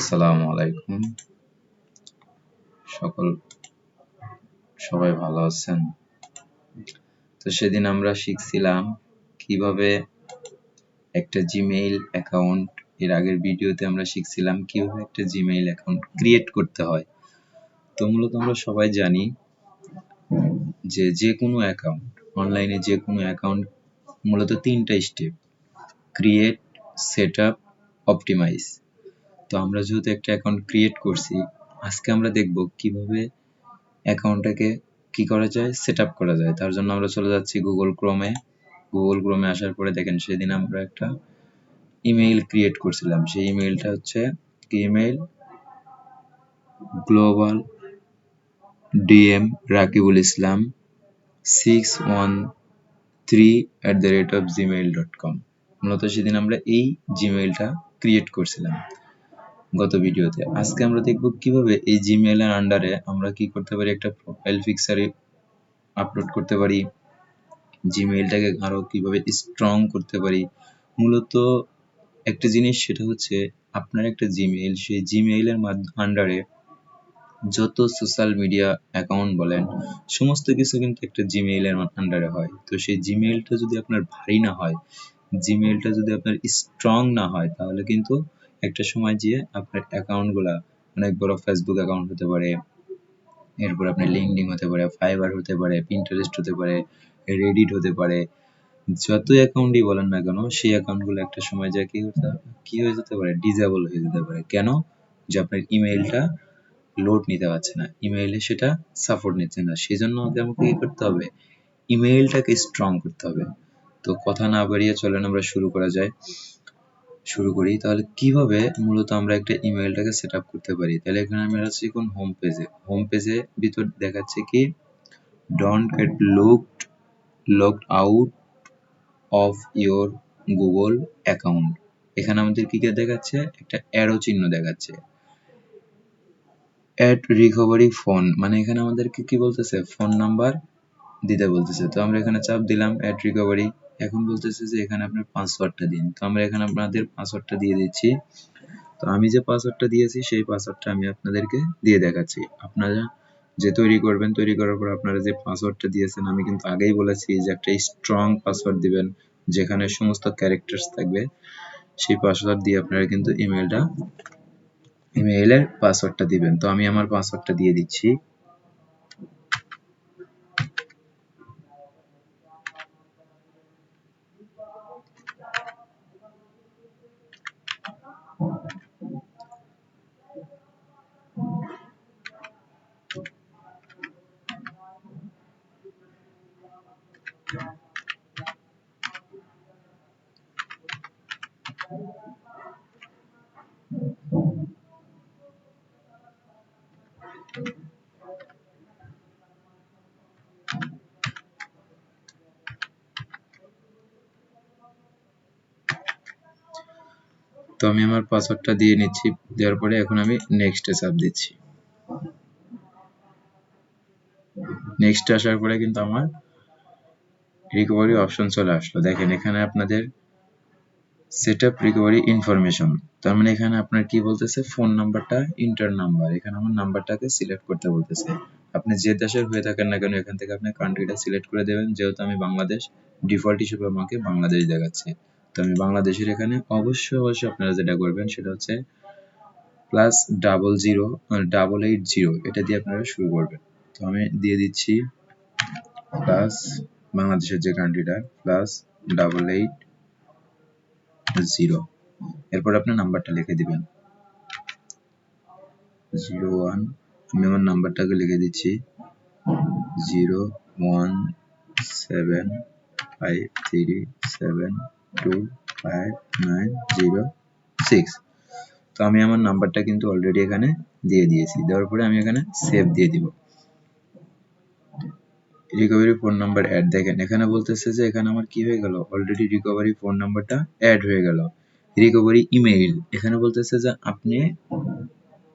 আসসালামু আলাইকুম। সবাই ভালো আছেন? তো সেদিন আমরা শিখছিলাম কিভাবে একটা জিমেইল অ্যাকাউন্ট, এর আগের ভিডিওতে আমরা শিখছিলাম কিভাবে একটা জিমেইল অ্যাকাউন্ট ক্রিয়েট করতে হয়। তো মূলত আমরা সবাই জানি যে কোনো অ্যাকাউন্ট, অনলাইনে যে কোনো অ্যাকাউন্ট মূলত 3টা step: create, set up, optimise. তো আমরা যেহেতু একটা অ্যাকাউন্ট ক্রিয়েট করছি, আজকে আমরা দেখব কিভাবে অ্যাকাউন্টটাকে কি করা যায়, সেট আপ করা যায়। তার জন্য আমরা চলে যাচ্ছি গুগল ক্রোমে আসার পরে দেখেন সেদিন আমরা একটা ইমেইল ক্রিয়েট করছিলাম। সেই ইমেইলটা হচ্ছে ইমেইল গ্লোবাল ডিএম রাকিবুল ইসলাম 613@gmail.com। মূলত সেদিন আমরা এই জিমেইলটা ক্রিয়েট করছিলাম গত ভিডিওতে। আজকে আমরা দেখব কিভাবে এই জিমেইলের আন্ডারে আমরা কি করতে পারি, একটা প্রোফাইল পিকচারে আপলোড করতে পারি, জিমেইলটাকে আরো কিভাবে স্ট্রং করতে পারি। মূলত একটা জিনিস, সেটা হচ্ছে আপনার একটা জিমেইল, সেই জিমেইলের আন্ডারে যত সোশ্যাল মিডিয়া অ্যাকাউন্ট বলেন, সমস্ত কিছু কিন্তু একটা জিমেইলের আন্ডারে হয়। তো সেই জিমেইলটা যদি আপনার ভারী না হয়, জিমেইলটা যদি আপনার স্ট্রং না হয়, তাহলে কিন্তু একটা সময় গিয়ে আপনার অ্যাকাউন্টগুলা, অনেক বড় ফেসবুক অ্যাকাউন্ট হতে পারে, এরপর আপনার লিঙ্কডইন হতে পারে, ফাইবার হতে পারে, পিন্টারেস্ট হতে পারে, রেডিট হতে পারে, যত অ্যাকাউন্টই বলেন না কেন, সেই অ্যাকাউন্টগুলো একটা সময় যায় কি হয়ে যেতে পারে, ডিজেবল হয়ে যেতে পারে। কেন? যে আপনার ইমেইলটা লোড নিতে পারছে না, ইমেইলে সেটা সাপোর্ট নিচ্ছে না। সেই জন্য আমাকে কি করতে হবে, ইমেইলটাকে স্ট্রং করতে হবে। তো কথা না বাড়িয়ে চলেন আমরা শুরু করি। তাহলে কিভাবে মূলত আমরা একটা ইমেইলটাকে সেট আপ করতে পারি। তাহলে এখানে আমি আছি কোন হোম পেজে ভিতর দেখাচ্ছে কি, don't get locked out of your Google account. এখানে আমাদের কি দেখাচ্ছে, একটা অ্যারো চিহ্ন দেখাচ্ছে, অ্যাড রিকভারি ফোন, মানে এখানে আমাদেরকে কি বলতেছে, ফোন নাম্বার দিতে বলতেছে। তো আমরা এখানে চাপ দিলাম অ্যাড রিকভারি। এখন বলতেছে যে এখানে আপনার পাসওয়ার্ডটা দিন। তো আমরা এখানে আপনাদের পাসওয়ার্ডটা দিয়ে দিচ্ছি। তো আমি যে পাসওয়ার্ডটা দিয়েছি সেই পাসওয়ার্ডটা আমি আপনাদেরকে দিয়ে দেখাচ্ছি। আপনারা যে তৈরি করবেন, তৈরি করার পর আপনারা যে পাসওয়ার্ডটা দিয়েছেন, আমি কিন্তু আগেই বলেছি যে একটা স্ট্রং পাসওয়ার্ড দিবেন, যেখানে সমস্ত ক্যারেক্টার্স থাকবে। সেই পাসওয়ার্ড দিয়ে আপনারা কিন্তু ইমেইলের পাসওয়ার্ডটা দিবেন। তো আমি আমার পাসওয়ার্ডটা দিয়ে দিচ্ছি। তো আমি আমার পাসওয়ার্ডটা দিয়ে নিচ্ছি। দেওয়ার পরে এখন আমি নেক্সটে চাপ দিচ্ছি। নেক্সট আসার পরে কিন্তু আমার রিকভারি অপশন চলে আসলো। দেখেন এখানে আপনাদের সেট আপ রিকভারি ইনফরমেশন, তার মানে এখানে আপনার কি বলতেছে, ফোন নাম্বারটা ইন্টার নাম্বার, এখানে আমার নাম্বারটাকে সিলেক্ট করতে বলতেছে। আপনি যে দেশের হয়ে থাকেন না কেন, এখান থেকে আপনি কান্ট্রিটা সিলেক্ট করে দেবেন। যেহেতু আমি বাংলাদেশ, ডিফল্ট হিসেবে আমাকে বাংলাদেশ দেখাচ্ছে, তো আমি বাংলাদেশের এখানে অবশ্যই আপনারা যেটা করবেন সেটা হচ্ছে +00 এটা দিয়ে আপনারা শুরু করবেন। তো আমি দিয়ে দিচ্ছি প্লাস, বাংলাদেশের যে কান্ট্রিটা, +88 এরপর আপনার নাম্বারটা লিখে দিবেন 01। আমি আমার নাম্বারটাকে লিখে দিচ্ছি 01753725906। তো আমি আমার নাম্বারটা কিন্তু অলরেডি এখানে দিয়ে দিয়েছি। দেওয়ার পরে আমি এখানে সেভ দিয়ে দিব। রিকভারি ফোন নাম্বার অ্যাড, দেখেন এখানে বলতেছে যে এখানে আমার কি হয়ে গেল, অলরেডি রিকভারি ফোন নাম্বারটা অ্যাড হয়ে গেল। রিকভারি ইমেইল, এখানে বলতেছে যে আপনি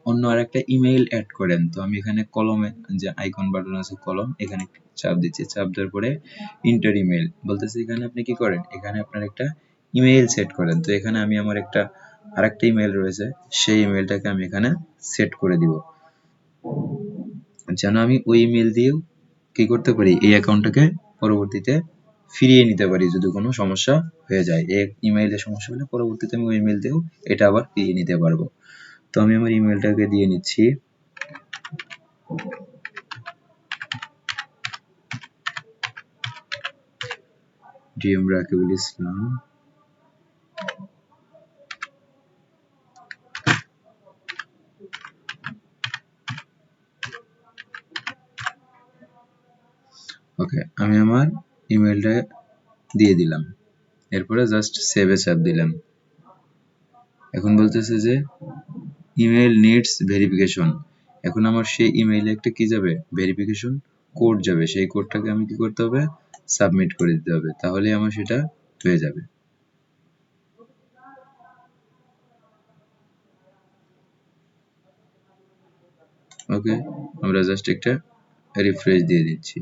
অন্য আরেকটা ইমেইল অ্যাড করেন। তো আমি এখানে কলমে যে আইকন বাটন আছে কলম, এখানে চাপ দিচ্ছি। চাপ দেওয়ার পরে ইন্টার ইমেইল বলতেছে, এখানে আপনি কি করেন, এখানে আপনার একটা ইমেইল সেট করেন। তো এখানে আমি আমার একটা আরেকটা ইমেল রয়েছে, সেই ইমেলটাকে আমি এখানে সেট করে দিব, যেন আমি ওই ইমেল দিয়েও কি করতে পারি, এই অ্যাকাউন্টটাকে পরবর্তীতে ফিরিয়ে নিতে পারি যদি কোনো সমস্যা হয়ে যায়। এই ইমেইলে সমস্যা হলে পরবর্তীতে আমি ওই ইমেল দিয়েও এটা আবার ফিরিয়ে নিতে পারবো। তো আমি আমার ইমেলটাকে দিয়ে নিচ্ছি, ডিএম রাকিবুল ইসলাম। ওকে, আমি আমার ইমেলটা দিয়ে দিলাম, এরপরে জাস্ট সেভে চাপ দিলাম। এখন বলতেছে যে ইমেল নিডস ভেরিফিকেশন। এখন আমার সেই ইমেইলে একটা কি যাবে, ভেরিফিকেশন কোড যাবে, সেই কোডটাকে আমি কি করতে হবে, সাবমিট করে দিতে হবে, তাহলে আমার সেটা হয়ে যাবে। ওকে, আমরা জাস্ট একটা রিফ্রেশ দিয়ে দিচ্ছি।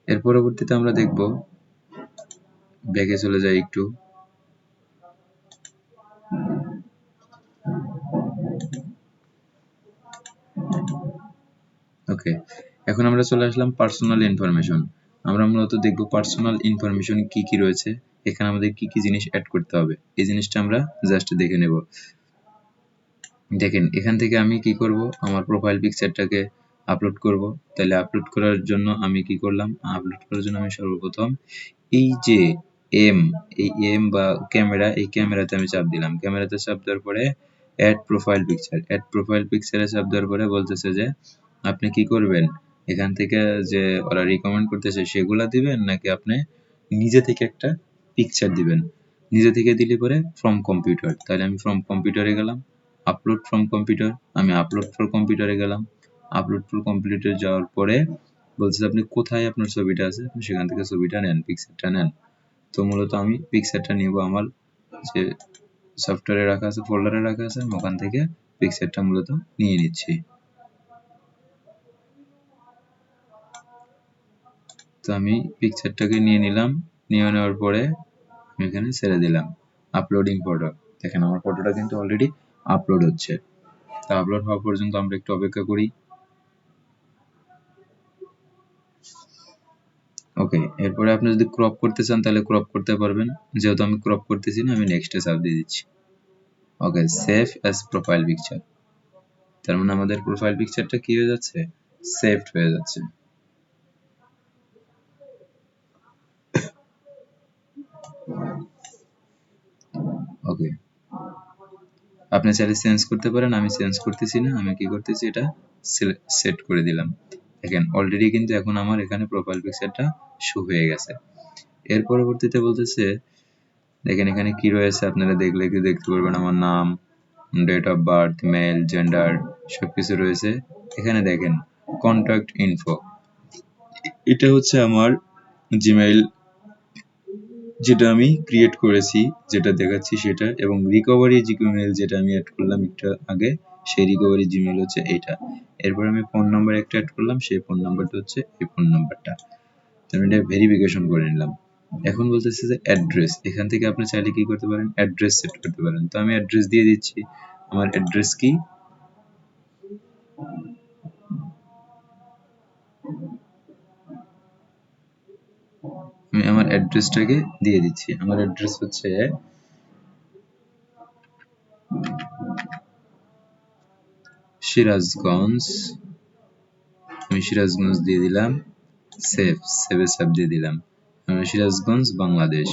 এর পরবর্তীতে আমরা দেখব, ব্যাকে চলে যাই একটু। ওকে, এখন আমরা চলে আসলাম পার্সোনাল ইনফরমেশন। আমরা মূলত দেখব পার্সোনাল ইনফরমেশন কি কি রয়েছে, এখানে আমাদের কি কি জিনিস অ্যাড করতে হবে, এই জিনিসটা আমরা জাস্ট দেখে নেব। দেখেন, এখান থেকে আমি কি করব, আমার প্রোফাইল পিকচারটাকে আপলোড করব। তাহলে আপলোড করার জন্য আমি কি করলাম, আপলোড করার জন্য আমি সর্বপ্রথম এই যে এম, এই এম বা ক্যামেরা, এই ক্যামেরাতে আমি চাপ দিলাম। ক্যামেরাতে চাপ দেওয়ার পরে add profile picture, add profile পিকচারে চাপ দেওয়ার পরে বলতেছে যে আপনি কি করবেন, এখান থেকে যে ওরা রিকমেন্ড করতেছে সেগুলা দিবেন, নাকি আপনি নিজে থেকে একটা পিকচার দিবেন। নিজে থেকে দিলে পরে ফ্রম কম্পিউটার, তাহলে আমি ফ্রম কম্পিউটারে গেলাম। আপলোড ফ্রম কম্পিউটার, আমি আপলোড ফর কম্পিউটারে গেলাম। আপলোড ফর কম্পিউটারে যাওয়ার পরে বলছে আপনি কোথায় আপনার ছবিটা আছে, আপনি সেখান থেকে ছবিটা নেন, পিকচারটা নেন। তো মূলত আমি পিকচারটা নিব, আমার যে সফটওয়্যারে রাখা আছে, ফোল্ডারে রাখা আছে, আমি ওখান থেকে পিকচারটা মূলত নিয়ে নিচ্ছি। তো আমি পিকচারটাকে নিয়ে নিলাম, নিয়ে নেওয়ার পরে আমি এখানে ছেড়ে দিলাম আপলোডিং ফটো। দেখেন আমার ফটোটা কিন্তু অলরেডি আপলোড হচ্ছে। তা আপলোড হওয়া পর্যন্ত আমরা একটু অপেক্ষা করি। ওকে, এরপরে আপনি যদি ক্রপ করতে চান তাহলে ক্রপ করতে পারবেন, যেহেতু আমি ক্রপ করতেছি না, আমি নেক্সটে চাপ দিয়ে দিচ্ছি। ওকে, সেভ অ্যাজ প্রোফাইল পিকচার, তার মানে আমাদের প্রোফাইল পিকচারটা কি হয়ে যাচ্ছে, সেভড হয়ে যাচ্ছে। ওকে, আপনি চাইলে চেঞ্জ করতে পারেন, আমি চেঞ্জ করতেছি না, আমি কি করতেছি, এটা সেট করে দিলাম। দেখেন অলরেডি কিন্তু এখন আমার এখানে প্রোফাইল পিকচারটা শো হয়ে গেছে। এর পরবর্তীতে বলতেছে, দেখেন এখানে কি রয়েছে, আপনারা দেখলে কি দেখতে পারবেন, আমার নাম, date of birth, male, gender সবকিছু রয়েছে। এখানে দেখেন কন্ট্যাক্ট ইনফো, এটা হচ্ছে আমার জিমেইল যেটা আমি ক্রিয়েট করেছি, যেটা দেখাচ্ছি সেটা, এবং রিকভারি জিমেইল যেটা আমি অ্যাড করলাম একটু আগে, সেই রিকভারি জিমেইল হচ্ছে এইটা। এরপর আমি ফোন নাম্বার একটা অ্যাড করলাম, সেই ফোন নাম্বারটা হচ্ছে এই ফোন নাম্বারটা। আমি এটা ভেরিফিকেশন করে নিলাম। এখন বলতেছে যে অ্যাড্রেস, এখান থেকে আপনি চাইলে কি করতে পারেন, অ্যাড্রেস সেট করতে পারেন। তো আমি অ্যাড্রেস দিয়ে দিচ্ছি, আমার অ্যাড্রেস কি, আমি আমার অ্যাড্রেসটাকে দিয়ে দিচ্ছি। আমার অ্যাড্রেস হচ্ছে সিরাজগঞ্জ, আমি সিরাজগঞ্জ দিয়ে দিলাম, সেভে চাপ দিয়ে দিলাম। আমি সিরাজগঞ্জ বাংলাদেশ,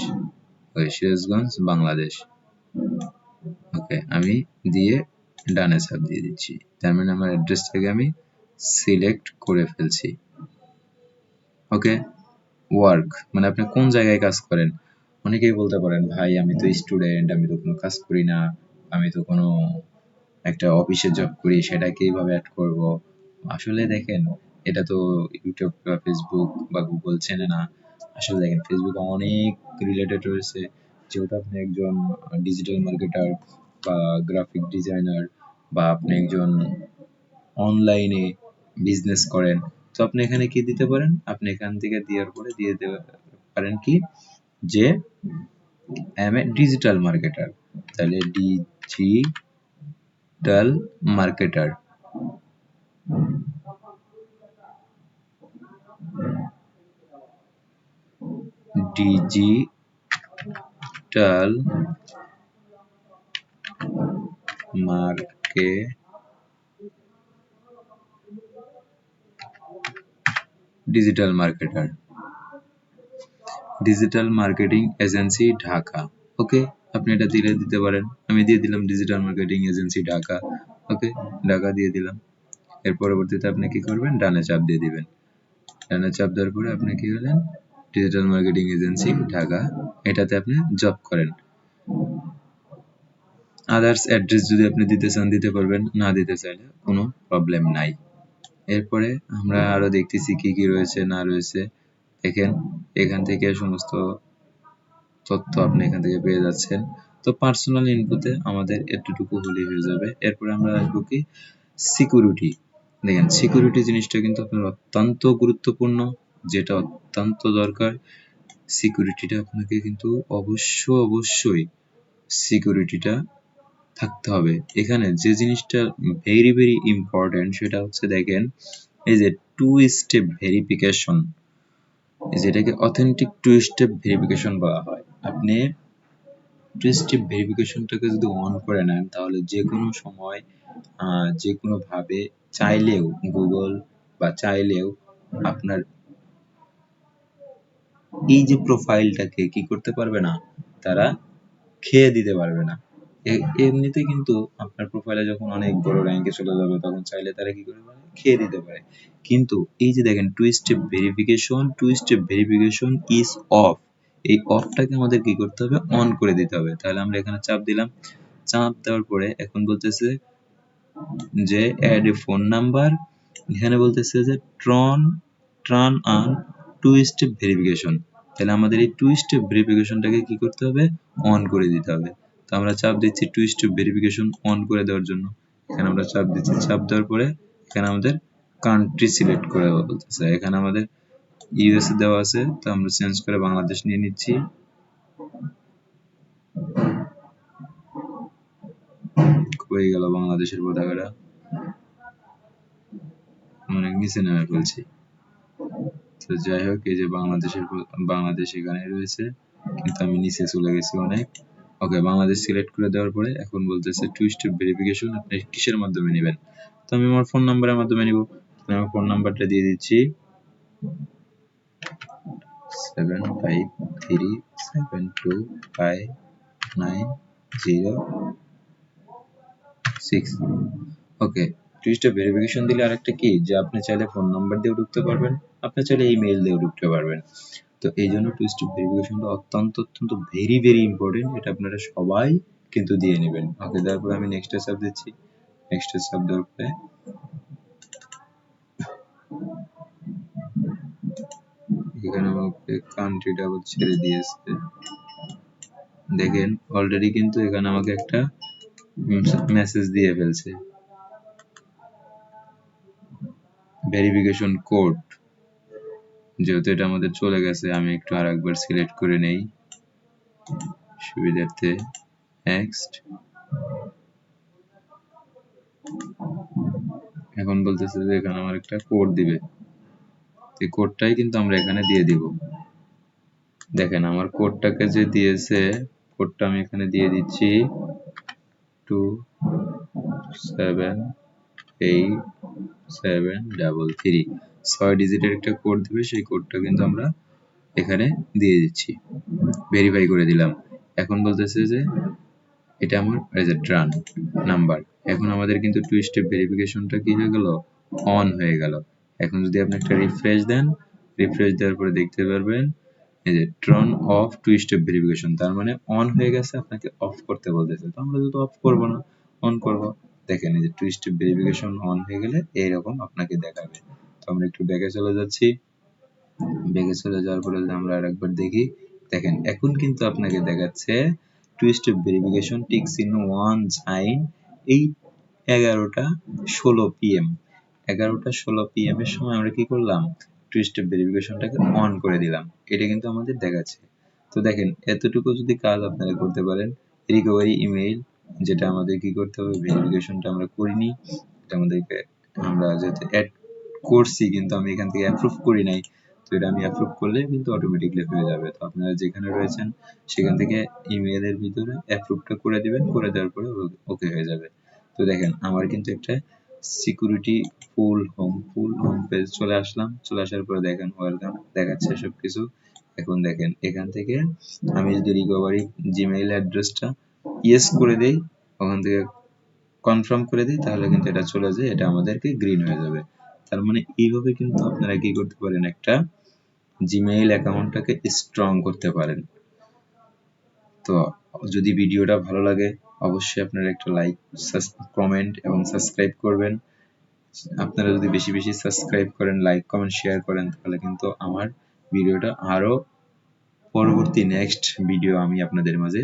ওকে সিরাজগঞ্জ বাংলাদেশ। ওকে, আমি দিয়ে ডানে চাপ দিয়ে দিচ্ছি, তার মানে আমার অ্যাড্রেসটাকে আমি সিলেক্ট করে ফেলছি। ওকে, ওয়ার্ক মানে আপনি কোন জায়গায় কাজ করেন। অনেকেই বলতে পারেন ভাই আমি তো স্টুডেন্ট, আমি তো কোনো কাজ করি না, আমি তো কোনো একটা অফিসে জব করি, সেটা কিভাবে অ্যাড করব। আসলে দেখেন, এটা তো ইউটিউব বা ফেসবুক বা গুগল চেনে না। আসলে দেখেন ফেসবুক অনেক রিলেটেড রয়েছে, যেহেতু আপনি একজন ডিজিটাল মার্কেটার বা গ্রাফিক ডিজাইনার, বা আপনি একজন অনলাইনে বিজনেস করেন, তো আপনি এখানে কি দিতে পারেন, আপনি এখান থেকে দেওয়ার পরে দিয়ে দিতে পারেন কি, যে I am a digital marketer, তাহলে digital marketer, digital marketer, digital marketing agency Dhaka. Okay, আপনি এটা দিতে পারেন, আমি দিয়ে দিলাম digital marketing agency Dhaka. Okay, Dhaka দিয়ে দিলাম। এর পরবর্তীতে আপনি কি করবেন, ডানে চাপ দিয়ে দিবেন। ডানে চাপ দেওয়ার পরে আপনি কি করলেন, ডিজিটাল মার্কেটিং এজেন্সি ঢাকা, এটাতে আপনি জব করেন। আদার্স অ্যাড্রেস যদি আপনি দিতে চান দিতে পারবেন, না দিতে চাইলে কোনো প্রবলেম নাই। এরপরে আমরা আরো দেখতেছি কি কি রয়েছে না রয়েছে। দেখেন এখান থেকে সমস্ত তথ্য আপনি এখান থেকে পেয়ে যাচ্ছেন। তো পার্সোনাল ইনফোতে আমাদের এতটুকু হলেই হয়ে যাবে। এরপরে আমরা আসবো কি সিকিউরিটি। দেখেন সিকিউরিটি জিনিসটা কিন্তু আপনার অত্যন্ত গুরুত্বপূর্ণ, যেটা অত্যন্ত দরকার। সিকিউরিটিটা আপনাকে কিন্তু অবশ্যই সিকিউরিটিটা থাকতে হবে। এখানে যে জিনিসটা ভেরি ইম্পর্টেন্ট সেটা হচ্ছে দেখেন এই যে 2 স্টেপ ভেরিফিকেশন, যেটাকে অথেন্টিক 2 স্টেপ ভেরিফিকেশন বলা হয়। আপনি 2 স্টেপ ভেরিফিকেশনটাকে যদি অন করে নেন তাহলে যে কোনো সময় যে কোনো ভাবে চাইলেও গুগল বা চাইলেও আপনার এই যে প্রোফাইলটাকে কি করতে পারবে না, তারা খেয়ে দিতে পারবে না। এমনিতে কিন্তু আপনার প্রোফাইলে যখন অনেক বড় র্যাঙ্কে চলে যাবে তখন চাইলে তারা কি করে পারে, খেয়ে দিতে পারে। কিন্তু এই যে দেখেন 2 স্টেপ ভেরিফিকেশন ইজ অফ, এই অফটাকে আমাদের কি করতে হবে, অন করে দিতে হবে। তাহলে আমরা এখানে চাপ দিলাম। চাপ দেওয়ার পরে এখন বলতেছে যে অ্যাড এ ফোন নাম্বার, এখানে বলতেছে যে টার্ন অন 2 স্টেপ ভেরিফিকেশন। তাহলে আমাদের এই 2 স্টেপ ভেরিফিকেশনটাকে কি করতে হবে, অন করে দিতে হবে। তো আমরা চাপ দিচ্ছি 2 স্টেপ ভেরিফিকেশন অন করে দেওয়ার জন্য। এখানে আমরা চাপ দিচ্ছি। চাপ দেওয়ার পরে এখানে আমাদের কান্ট্রি সিলেক্ট করে বলতেছে। এখানে আমাদের ইউএসএ দেওয়া আছে, তো আমরা চেঞ্জ করে বাংলাদেশ নিয়ে নিচ্ছি। হয়ে গেল বাংলাদেশের পতাকাটা, অনেক নিচে নেমে ফেলছি। তো যাই হোক, এই যে বাংলাদেশ এখানে রয়েছে, কিন্তু আমি নিচে চলে গেছি অনেক। ওকে, বাংলাদেশ সিলেক্ট করে দেওয়ার পরে এখন বলতেছে 2 স্টেপ ভেরিফিকেশন আপনি কিসের মাধ্যমে নেবেন। তো আমি আমার ফোন নাম্বারের মাধ্যমে নিব। আমি আমার ফোন নাম্বারটা দিয়ে দিচ্ছি 7537259006। ওকে, 2 স্টেপ ভেরিফিকেশন দিলে আরেকটা কি, যে আপনি চাইলে ফোন নাম্বার দিয়েও ঢুকতে পারবেন, আপনি চাইলে ইমেইল দিয়েও ঢুকতে পারবেন। তো এই জন্য 2 স্টেপ ভেরিফিকেশনটা অত্যন্ত ভেরি ইম্পর্টেন্ট। এটা আপনারা সবাই কিন্তু দিয়ে নেবেন। ওকে, তারপর আমি নেক্সট চাপ দিচ্ছি। নেক্সট চাপ দেওয়ার পরে এখানে আমাকে কান্ট্রিটা আবার ছেড়ে দিয়েছে। দেখেন অলরেডি কিন্তু এখানে আমাকে একটা মেসেজ দিয়ে ফেলছে, ভেরিফিকেশন কোড। যেহেতু এটা আমাদের চলে গেছে, আমি একটু আরেকবার সিলেক্ট করে নেই সুবিধার্থে। নেক্সট। এখন বলতেছে যে এখানে আমার একটা কোড দিবে, এই কোডটাই কিন্তু আমরা এখানে দিয়ে দিব। দেখেন আমার কোডটাকে যে দিয়েছে, কোডটা আমি এখানে দিয়ে দিচ্ছি 278733। 6 ডিজিটের একটা কোড দিবে, সেই কোডটা কিন্তু আমরা এখানে দিয়ে দিচ্ছি, ভেরিফাই করে দিলাম। এখন বলতেছে যে এটা আমার রান নাম্বার। এখন আমাদের কিন্তু 2 স্টেপ ভেরিফিকেশনটা কি হয়ে গেল, অন হয়ে গেল। এখন যদি আপনি একটা রিফ্রেশ দেন, রিফ্রেশ দেওয়ার পরে দেখতে পারবেন এই যে টার্ন অফ 2 স্টেপ ভেরিফিকেশন, তার মানে অন হয়ে গেছে, আপনাকে অফ করতে বলতেছে। তো আমরা যেহেতু অফ করব না, অন করব। দেখেন এই যে 2 স্টেপ ভেরিফিকেশন অন হয়ে গেলে এইরকম আপনাকে দেখাবে। তো আমরা একটু ব্যাকে চলে যাচ্ছি। ব্যাকে চলে যাওয়ার পরে যদি আমরা আরেকবার দেখি, দেখেন এখন কিন্তু আপনাকে দেখাচ্ছে 2 step verification ticks in one sign. এই 11টা 16 PM, 11টা 16 PM এর সময় আমরা কি করলাম, 2 স্টেপ ভেরিফিকেশনটাকে অন করে দিলাম। এটা কিন্তু আমাদের দেখাচ্ছে। তো দেখেন এতটুকু যদি কাজ আপনারা করতে পারেন, রিকভারি ইমেইল যেটা আমাদের কি করতে হবে, ভেরিফিকেশনটা আমরা করিনি, এটা আমাদেরকে আমরা যেহেতু অ্যাড করছি কিন্তু আমি এখান থেকে অ্যাপ্রুভ করি নাই, তো এটা আমি অ্যাপ্রুভ করলে কিন্তু অটোমেটিকলি হয়ে যাবে। তো আপনারা যেখানে রয়েছেন সেখান থেকে ইমেইলের ভিতরে অ্যাপ্রুভটা করে দিবেন, করে দেওয়ার পরে ওকে হয়ে যাবে। তো দেখেন আমার কিন্তু একটা সিকিউরিটি ফুল হোম পেজ চলে আসলাম, চলে আসার পরে দেখেন ওয়েলকাম দেখাচ্ছে সবকিছু। এখন দেখেন এখান থেকে আমি যদি রিকভারি জিমেইল অ্যাড্রেসটা ইয়েস করে দেই, ওখান থেকে কনফার্ম করে দিই, তাহলে কিন্তু এটা চলে যায়, এটা আমাদেরকে গ্রিন হয়ে যাবে। তার মানে এইভাবে কিন্তু আপনারা কি করতে পারেন, একটা জিমেইল অ্যাকাউন্টটাকে স্ট্রং করতে পারেন। তো যদি ভিডিওটা ভালো লাগে অবশ্যই আপনারা একটা লাইক, কমেন্ট এবং সাবস্ক্রাইব করবেন। আপনারা যদি বেশি বেশি সাবস্ক্রাইব করেন, লাইক কমেন্ট শেয়ার করেন, তাহলে কিন্তু আমার ভিডিওটা আরো পরবর্তী নেক্সট ভিডিও আমি আপনাদের মাঝে